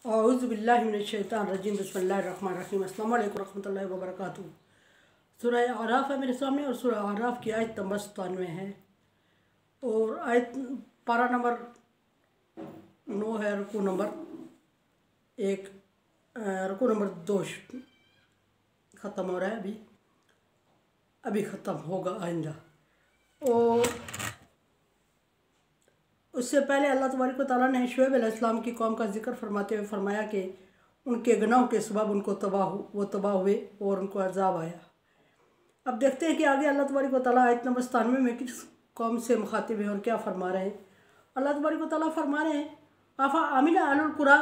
औज़ुबिल्लाहिमिनश्शैतानिर्रजीम बिस्मिल्लाहिर्रहमानिर्रहीम अस्सलामु अलैकुम रहमतुल्लाहि व बरकातुहू। सूरह आराफ है मेरे सामने और सूरह आराफ की आयत नंबर 97 है और आयत पारा नंबर 9 है, रुकू नंबर 1, रुकू नंबर 2 ख़त्म हो रहा है, अभी ख़त्म होगा आइंदा। और उससे पहले अल्लाह तबारक व तआला ने शुएब अलैहिस्सलाम की कौम का जिक्र फरमाते हुए फरमाया कि उनके गुनाहों के सबब उनको तबाह हुए और उनको अज़ाब आया। अब देखते हैं कि आगे अल्लाह तबारक व तआला आयत नंबर 97 में किस कौम से मुखातिब है और क्या फरमा रहे हैं। अल्लाह तबारक व तआला फरमा रहे हैं, आफा आमिना अहलुल कुरा,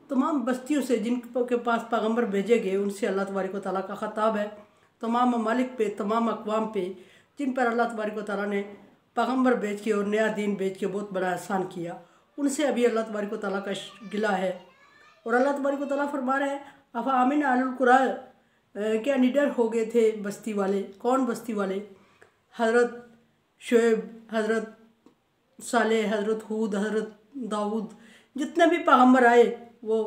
तमाम बस्तियों से जिनके पास पैगम्बर भेजे गए उनसे अल्लाह तबारक व तआला का ख़ताब है। तमाम ममालिक पे, तमाम अक़वाम पे जिन पर अल्लाह तबारक व तआला ने पैगम्बर भेज के और नया दीन भेज के बहुत बड़ा एहसान किया, उनसे अभी अल्लाह तबारक व तआला का गिला है। और अल्लाह तबारक व तआला फरमा रहे हैं, आफा आमिना अहलुल कुरा, क्या निडर हो गए थे बस्ती वाले। कौन बस्ती वाले? हज़रत शुएब, हज़रत सालेह, हज़रत हूद, हज़रत दाऊद, जितने भी पैगम्बर आए वो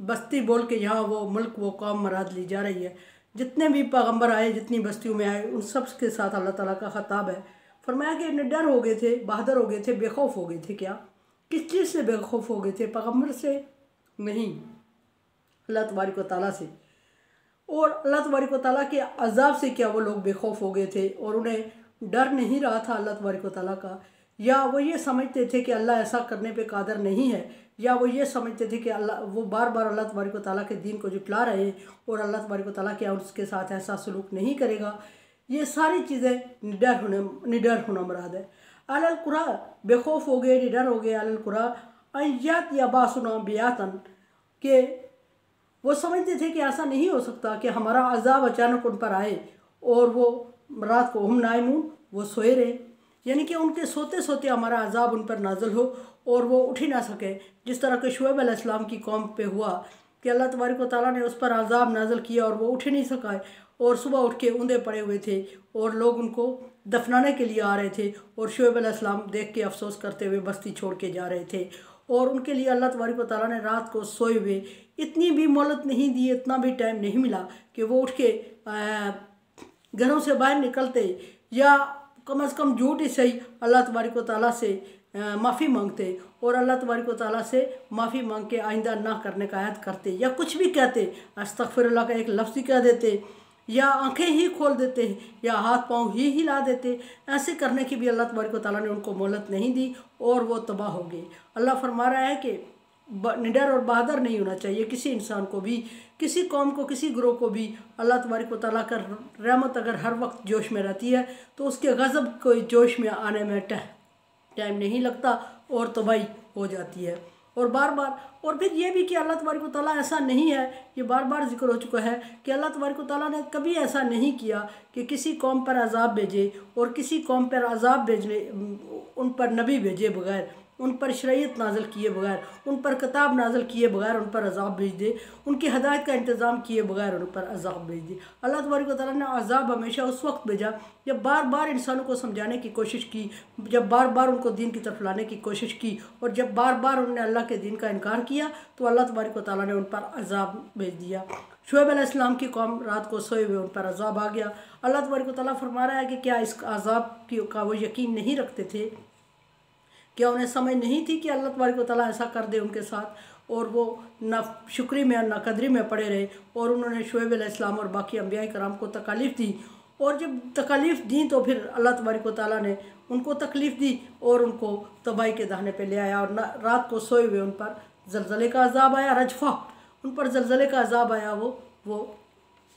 बस्ती बोल के यहाँ वो मुल्क वो कौम मराद ली जा रही है। जितने भी पैगम्बर आए, जितनी बस्तियों में आए, उन सब के साथ अल्लाह ताला का ख़ताब है। फरमाया कि निडर हो गए थे, बहादुर हो गए थे, बेखौफ हो गए थे। क्या, किस चीज़ से बेखौफ हो गए थे? पैगम्बर से नहीं, अल्लाह तबारक व तआला से। और अल्लाह तबारक व तआला के अज़ाब से क्या वो लोग बेखौफ हो गए थे और उन्हें डर नहीं रहा था अल्लाह तबारक व तआला का? या वो ये समझते थे कि अल्लाह ऐसा करने पे कादर नहीं है? या वो ये समझते थे कि अल्लाह वो बार बार अल्लाह तबारक व तआला के दीन को जुटला रहे हैं और अल्लाह तबारक व तआला क्या उसके साथ ऐसा सलूक नहीं करेगा? ये सारी चीज़ें निडर होना मुराद है। अल कुरा, बेखौफ हो गए, निडर हो गए। अल कुरा अय्यात या बासुना बियातन, के वो समझते थे कि ऐसा नहीं हो सकता कि हमारा अज़ाब अचानक उन पर आए और वो रात को हम नाइमून, वो सोए रहे, यानी कि उनके सोते सोते हमारा अज़ाब उन पर नाज़िल हो और वो उठ ही ना सके। जिस तरह के शुएब अलैहिस्सलाम की कौम पे हुआ कि अल्लाह तबारक व तआला ने उस पर अज़ाब नाज़िल किया और वो उठ ही नहीं सका और सुबह उठ के ऊँधे पड़े हुए थे और लोग उनको दफनाने के लिए आ रहे थे और शुएब अलैहिस्सलाम देख के अफसोस करते हुए बस्ती छोड़ के जा रहे थे। और उनके लिए अल्लाह तबारक व तआला ने रात को सोए हुए इतनी भी मोहलत नहीं दी, इतना भी टाइम नहीं मिला कि वो उठ के घरों से बाहर निकलते या कम अज़ कम झूठ ही सही अल्लाह तबारक व तआला से माफ़ी मांगते और अल्लाह तबारक व तआला से माफ़ी मांग के आइंदा ना करने का ऐद करते या कुछ भी कहते, अस्तग़फिरुल्लाह का एक लफ्ज़ ही कह देते या आंखें ही खोल देते या हाथ पाँव ही हिला देते। ऐसे करने की भी अल्लाह तबारक व तआला ने उनको मोहलत नहीं दी और वो तबाह हो गए। अल्लाह फरमा रहा है कि निडर और बहादुर नहीं होना चाहिए किसी इंसान को भी, किसी कौम को, किसी ग्रोह को भी। अल्लाह तबारक व तआला का रहमत अगर हर वक्त जोश में रहती है तो उसके गज़ब को जोश में आने में टाइम नहीं लगता और तबाही हो जाती है। और बार बार, और फिर ये भी कि अल्लाह तबारक व तआला ऐसा नहीं है, ये बार बार जिक्र हो चुका है कि अल्लाह तबारक व तआला ने कभी ऐसा नहीं किया कि किसी कौम पर अज़ाब भेजे और किसी कौम पर अज़ाब भेजने, उन पर नबी भेजे बगैर, उन पर शरीयत नाज़िल किए बगैर, उन पर किताब नाज़िल किए बगैर उन पर अज़ाब भेज दे, उनकी हदायत का इंतज़ाम किए बगैर उन पर अज़ाब भेज दे। अल्लाह तबारक व तआला ने अज़ाब हमेशा उस वक्त भेजा जब बार बार इंसानों को समझाने की कोशिश की, जब बार बार उनको दीन की तरफ लाने की कोशिश की और जब बार बार उन्होंने अल्लाह के दीन का इनकार किया तो अल्लाह तबारक व तआला ने उन पर अज़ाब भेज दिया। शुएब अलैहिस्सलाम की कौम रात को सोए हुए, उन पर अज़ाब आ गया। अल्लाह तबारक व तआला फरमा रहा है कि क्या इस अज़ाब का वो यकीन नहीं रखते थे? क्या उन्हें समझ नहीं थी कि अल्लाह तबारक व तआला ऐसा कर दे उनके साथ? और वो ना शुक्री में ना कदरी में पड़े रहे और उन्होंने शुएब अलैहिस्सलाम और बाकी अंबिया कराम को तकालीफ़ दी। और जब तकालीफ़ दी तो फिर अल्लाह तबारक व तआला ने उनको तकलीफ़ दी और उनको तबाही के दाहने पे ले आया। और रात को सोए हुए उन पर ज़लज़ले का अज़ाब आया, रजफ़ा, उन पर ज़लज़ले का अज़ाब आया। वो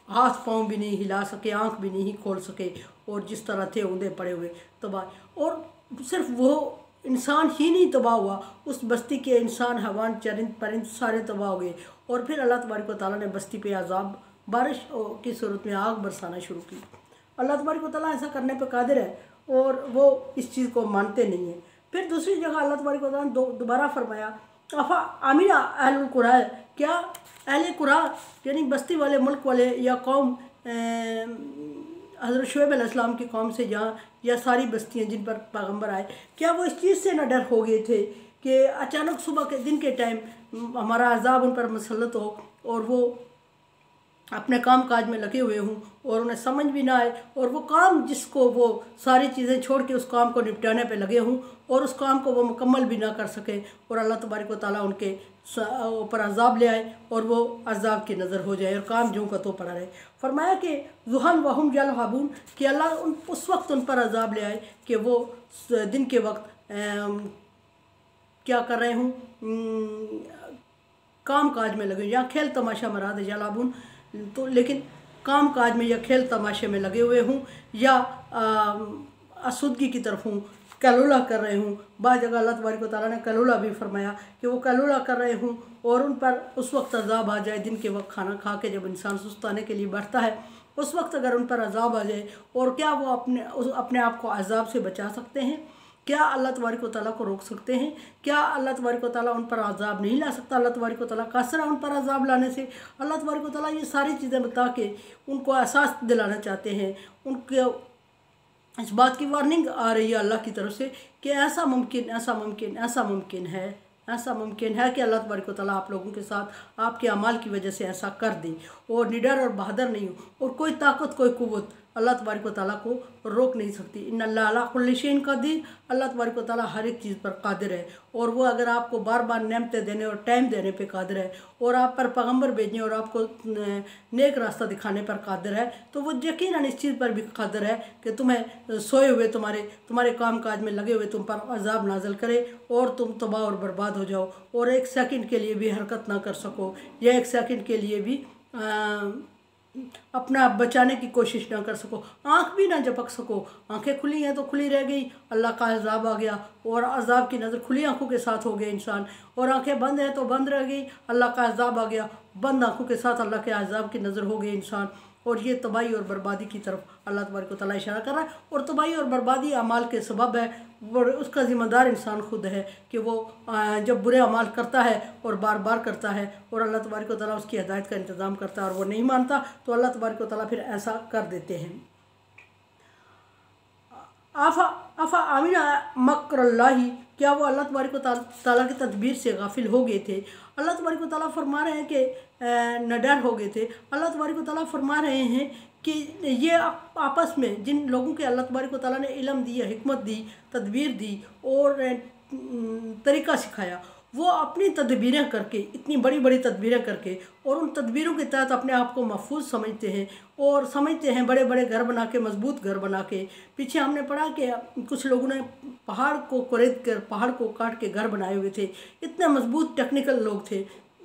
हाथ पाँव भी नहीं हिला सके, आँख भी नहीं खोल सके और जिस तरह थे ऊँधे पड़े हुए तबाह। और सिर्फ वो इंसान ही नहीं तबाह हुआ, उस बस्ती के इंसान, हवान, चरिंद परिंद सारे तबाह हो गए। और फिर अल्लाह तबारक व तआला ने बस्ती पे अज़ाब, बारिश की सूरत में आग बरसाना शुरू की। अल्लाह तबारक व तआला ऐसा करने पर कादिर है और वो इस चीज़ को मानते नहीं हैं। फिर दूसरी जगह अल्लाह तबारक व तआला ने दोबारा फरमाया, अफ़ा आमिना अहलुल कुरा, क्या अहले कुरा यानी बस्ती वाले, मुल्क वाले या कौम हज़रत शुएब अलैहिस्सलाम की कौम से जहाँ या सारी बस्तियाँ जिन पर पैगम्बर आए, क्या वो इस चीज़ से न डर हो गए थे कि अचानक सुबह के दिन के टाइम हमारा अजाब उन पर मुसल्लत हो और वो अपने काम काज में लगे हुए हूँ और उन्हें समझ भी ना आए, और वो काम जिसको वो सारी चीज़ें छोड़ के उस काम को निपटाने पे लगे हूँ और उस काम को वो मुकम्मल भी ना कर सके, और अल्लाह तबारक व तआला उनके ऊपर अजाब ले आए और वो अजाब की नज़र हो जाए और काम जो का तो पड़ा रहे। फरमाया कि जुहन वहुम यलहबून, कि अल्लाह उस वक्त उन पर अजाब ले आए कि वो दिन के वक्त क्या कर रहे हूँ, काम काज में लगे, या खेल तमाशा मराद यलहबून, तो लेकिन काम काज में या खेल तमाशे में लगे हुए हूँ या आसूदगी की तरफ हूँ, कैलुला कर रहे हूँ। बाद जगह अल्लाह तबारक व तआला ने कैलुला भी फरमाया कि वो कैलुला कर रहे हूँ और उन पर उस वक्त अजाब आ जाए, दिन के वक्त खाना खा के जब इंसान सुस्ताने के लिए बैठता है उस वक्त अगर उन पर अजाब आ जाए, और क्या वो अपने आप को अजाब से बचा सकते हैं? क्या अल्लाह तबारक व तआला को रोक सकते हैं? क्या अल्लाह तबारक व तआला उन पर अजाब नहीं ला सकता? अल्लाह तबारक व तआला कसरा उन पर अजाब लाने से। अल्लाह तबारक व तआला ये सारी चीज़ें बता के उनको एहसास दिलाना चाहते हैं, उनके इस बात की वार्निंग आ रही है अल्लाह की तरफ से कि ऐसा मुमकिन है कि अल्लाह तबारक व तआला आप लोगों के साथ आपके अमाल की वजह से ऐसा कर दे, और निडर और बहादुर नहीं हो, और कोई ताकत कोई कुव्वत अल्लाह तबारक व तआला को रोक नहीं सकती। इन्नल्लाह अला कुल्लि शैइन क़दीर, अल्लाह तबारक व तआला हर एक चीज़ पर कादिर है, और वो अगर आपको बार बार नेमतें देने और टाइम देने पे कादिर है, और आप पर पैगम्बर भेजने और आपको नेक रास्ता दिखाने पर कादिर है, तो वो यकीनन इस चीज़ पर भी कादिर है कि तुम्हें सोए हुए तुम्हारे काम काज में लगे हुए तुम पर अजाब नाजल करे और तुम तबाह और बर्बाद हो जाओ, और एक सेकंड के लिए भी हरकत ना कर सको, या एक सेकंड के लिए भी अपना बचाने की कोशिश ना कर सको, आँख भी ना झपक सको। आंखें खुली हैं तो खुली रह गई, अल्लाह का अजाब आ गया और अजाब की नज़र खुली आंखों के साथ हो गए इंसान, और आंखें बंद हैं तो बंद रह गई, अल्लाह का अजाब आ गया, बंद आंखों के साथ अल्लाह के अजाब की नज़र हो गई इंसान, और ये तबाही और बर्बादी की तरफ अल्लाह तबारक व तआला इशारा कर रहा है। और तबाही और बर्बादी अमाल के सबब है, और उसका ज़िम्मेदार इंसान खुद है कि वो जब बुरे अमाल करता है और बार बार करता है और अल्लाह तबारक व तआला उसकी हिदायत का इंतज़ाम करता है और वो नहीं मानता, तो अल्लाह तबारक व तआला फिर ऐसा कर देते हैं। आफा आमिना मकरल्लाही, क्या वो अल्लाह तबारक व तआला की तदबीर से गाफिल हो गए थे? अल्लाह तबारक व तआला फरमा रहे हैं कि निडर हो गए थे। अल्लाह तबारक व तआला फरमा रहे हैं कि ये आपस में जिन लोगों के अल्लाह तबारक व तआला ने इल्म दिया, हिकमत दी, तदबीर दी और तरीक़ा सिखाया, वो अपनी तदबीरें करके, इतनी बड़ी बड़ी तदबीरें करके और उन तदबीरों के तहत अपने आप को महफूज समझते हैं और समझते हैं बड़े बड़े घर बना के, मजबूत घर बना के। पीछे हमने पढ़ा कि कुछ लोगों ने पहाड़ को कुरेद कर, पहाड़ को काट के घर बनाए हुए थे, इतने मजबूत टेक्निकल लोग थे,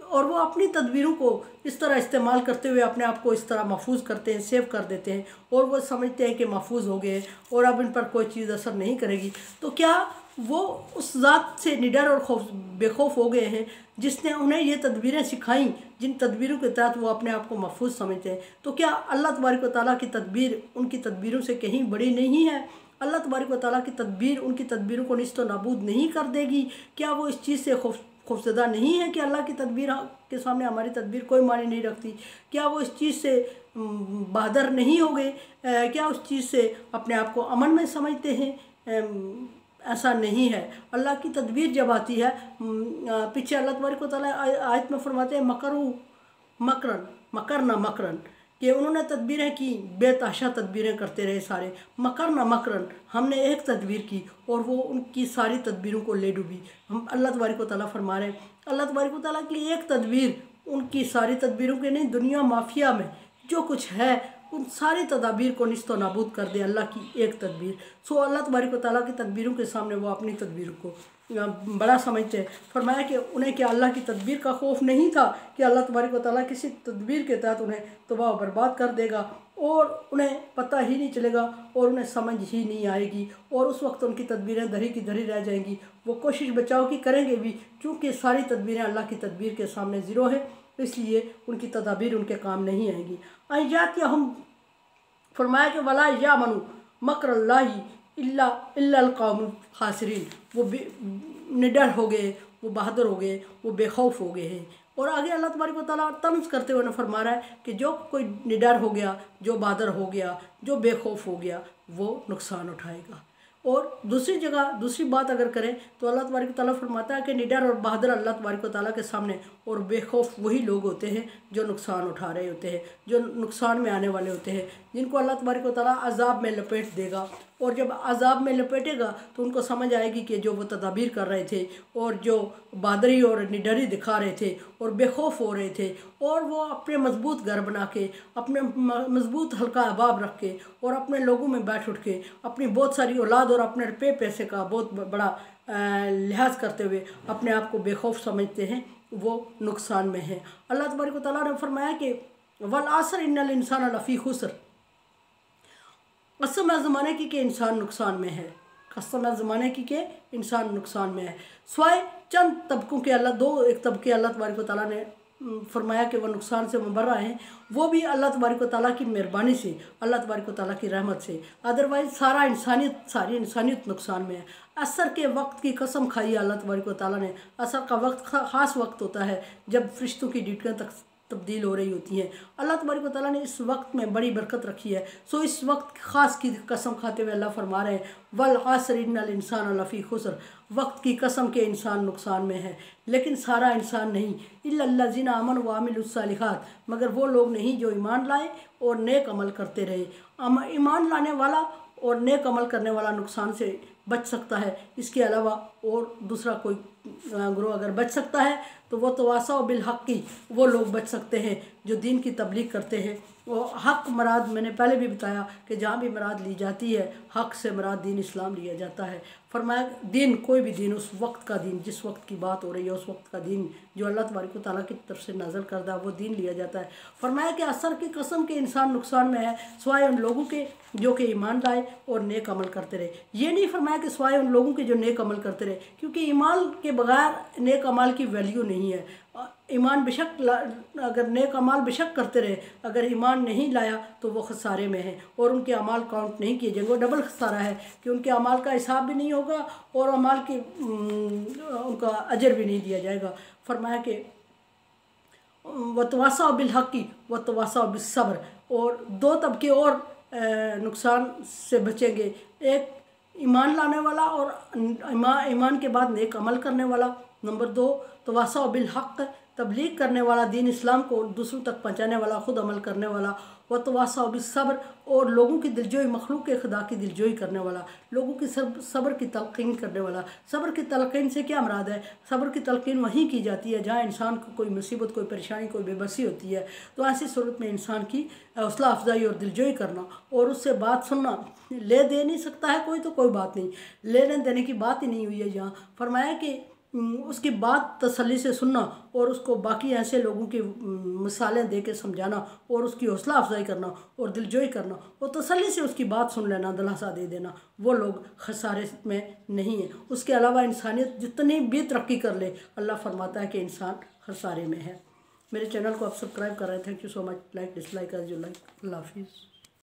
और वो अपनी तदबीरों को इस तरह इस्तेमाल करते हुए अपने आप को इस तरह महफूज करते हैं, सेव कर देते हैं, और वो समझते हैं कि महफूज हो गए और अब इन पर कोई चीज़ असर नहीं करेगी। तो क्या वो उस ज़ात से निडर और बेखौफ हो गए हैं जिसने उन्हें ये तदबीरें सिखाई, जिन तदबीरों के तहत वो अपने आप को महफूज समझते हैं? तो क्या अल्लाह तबारक व तआला की तदबीर उनकी तदबीरों से कहीं बड़ी नहीं है? अल्लाह तबारक व तआला की तदबीर उनकी तदबीरों को निस्तो नाबूद नहीं कर देगी? क्या वो इस चीज़ से खौफज़दा नहीं है कि अल्लाह की तदबीर के सामने हमारी तदबीर कोई मानी नहीं रखती? क्या वो इस चीज़ से बहादुर नहीं हो गए? क्या उस चीज़ से अपने आप को अमन में समझते हैं? ऐसा नहीं है। अल्लाह की तदबीर जब आती है, पीछे अल्लाह तबारक व तआला आयत में फरमाते हैं मकरन, कि उन्होंने तदबीरें की, बेतहाशा तदबीरें करते रहे सारे। मकरन, हमने एक तदबीर की और वो उनकी सारी तदबीरों को ले डूबी। हम अल्लाह तबारक व तआला फरमा रहे हैं, अल्लाह तबारक व तआला की एक तदबीर उनकी सारी तदबीरों के नहीं, दुनिया माफिया में जो कुछ है उन सारी तदाबीर को निस्तो नाबूद कर दे अल्लाह की एक तदबीर। सो अल्लाह तबारक व तआला की तदबीरों के सामने वो अपनी तदबीर को बड़ा समझते हैं। फरमाया कि उन्हें क्या अल्लाह की तदबीर का खौफ नहीं था कि अल्लाह तबारक व तआला किसी तदबीर के तहत उन्हें तबाह बर्बाद कर देगा और उन्हें पता ही नहीं चलेगा और उन्हें समझ ही नहीं आएगी, और उस वक्त उनकी तदबीरें धरी की धरी रह जाएंगी। वो कोशिश बचाव की करेंगे भी, क्योंकि सारी तदबीरें अल्लाह की तदबीर के सामने ज़ीरो है, इसलिए उनकी तदाबीर उनके काम नहीं आएंगी। आयत या हम फरमाया कि वला यामनु मकरल्लाहि इल्लल कौमुल खासिरीन, वो निडर हो गए, वो बहादुर हो गए, वो बेखौफ हो गए हैं। और आगे अल्लाह तबारक व तआला तंज करते हुए फरमा रहा है कि जो कोई निडर हो गया, जो बहादुर हो गया, जो बेखौफ हो गया, वो नुकसान उठाएगा। और दूसरी जगह दूसरी बात अगर करें तो अल्लाह तबारक व तआला फरमाता है कि निडर और बहादुर अल्लाह तबारक व तआला के सामने और बेखौफ वही लोग होते हैं जो नुकसान उठा रहे होते हैं, जो नुकसान में आने वाले होते हैं, जिनको अल्लाह तबारक व तआला अजाब में लपेट देगा। और जब अजाब में लपेटेगा तो उनको समझ आएगी कि जो वो तदाबीर कर रहे थे और जो बहादुरी और निडरी दिखा रहे थे और बेखौफ हो रहे थे और वो अपने मजबूत घर बना के, अपने मजबूत हल्का अहबाब रख के और अपने लोगों में बैठ उठ के अपनी बहुत सारी औलाद और अपने रुपये पैसे का बहुत बड़ा लिहाज करते हुए अपने आप को बेखौफ समझते हैं, वो नुकसान में है। अल्लाह तबारक व तआला ने फरमाया कि वल आसर इन्नल इंसान लफ़ी खुसर, कसम है ज़माने की कि इंसान नुकसान में है, कसम है ज़माने की कि इंसान नुकसान में है। स्वाय चंद तबकों के एक तबके अल्लाह तबारक व तआला ने फरमाया कि वह नुकसान से मुबर्रा हैं, वो भी अल्लाह तबारक व तआला की मेहरबानी से, अल्लाह तबारक व तआला की रहमत से। अदरवाइज़ सारी इंसानियत नुकसान में है। असर के वक्त की कसम खाई अल्लाह तबारक व तआला ने। असर का वक्त ख़ास वक्त होता है जब फरिश्तों की ड्यूटियाँ तक तब्दील हो रही होती हैं। अल्लाह तबारक व तआला ने इस वक्त में बड़ी बरकत रखी है। सो इस वक्त ख़ास की कसम खाते हुए अल्लाह फरमा रहे हैं वल आसर इन्नल इंसान लफ़ी खुसर, वक्त की कसम के इंसान नुकसान में है। लेकिन सारा इंसान नहीं, इल्लल्लज़ीना आमनू व अमिलुस्सालिहात, मगर वो लोग नहीं जो ईमान लाए और नेक अमल करते रहे। ईमान लाने वाला और नेक अमल करने वाला नुकसान से बच सकता है, इसके अलावा और दूसरा कोई ग्रोह अगर बच सकता है तो वो तवासौ बिल हक़ की वो लोग बच सकते हैं जो दीन की तबलीग करते हैं। वो हक़ मराद मैंने पहले भी बताया कि जहाँ भी मराद ली जाती है हक़ से मराद दीन इस्लाम लिया जाता है। फरमाया दीन कोई भी दीन, उस वक्त का दीन, जिस वक्त की बात हो रही है उस वक्त का दीन जो अल्लाह तबारक व तआला की तरफ से नाज़िल करदा वो दीन लिया जाता है। फरमाया कि असर की कसम के इंसान नुकसान में है सिवाय उन लोगों के जो कि ईमान लाए और नेक अमल करते रहे। ये नहीं फरमाया कि सिवाय उन लोगों के जो नेक अमल करते रहे, क्योंकि ईमान के बगैर नेक अमल की वैल्यू नहीं है। ईमान बेशक अगर नेक अमाल बेशक करते रहे, अगर ईमान नहीं लाया तो वो खसारे में है और उनके अमाल काउंट नहीं किए जाएंगे। वो डबल खसारा है कि उनके अमाल का हिसाब भी नहीं होगा और अमाल की उनका अजर भी नहीं दिया जाएगा। फरमाया कि वतवासा बिल हक़ी वतवासा बिस सब्र, और दो तबके और नुकसान से बचेंगे, एक ईमान लाने वाला और ईमान के बाद नेक अमल करने वाला। नंबर 2 तवासा बिल हक़, तबलीग करने वाला, दीन इस्लाम को दूसरों तक पहुँचाने वाला, ख़ुद अमल करने वाला। व तवासा बिस सब्र, और लोगों की दिलजोई, मखलूक के खुदा की दिलजोई करने वाला, लोगों की सब्र की तलक़ीन करने वाला। सब्र की तलक़ीन से क्या मुराद है? सब्र की तलक़ीन वहीं की जाती है जहाँ इंसान को कोई मुसीबत, कोई परेशानी, कोई बेबसी होती है, तो ऐसी सूरत में इंसान की हौसला अफजाई और दिलजोई करना और उससे बात सुनना। ले दे नहीं सकता है कोई तो कोई बात नहीं, लेने देने की बात ही नहीं हुई है यहाँ। फरमाया कि उसकी बात तसल्ली से सुनना और उसको बाकी ऐसे लोगों की मिसालें दे के समझाना और उसकी हौसला अफजाई करना और दिलजोई करना और तसल्ली से उसकी बात सुन लेना, दिलासा दे देना, वो लोग खसारे में नहीं है। उसके अलावा इंसानियत जितनी भी तरक्की कर ले, अल्लाह फरमाता है कि इंसान खसारे में है। मेरे चैनल को आप सब्सक्राइब कर रहे हैं। Thank you so much. Like dislike as you like. अल्लाह हाफिज़।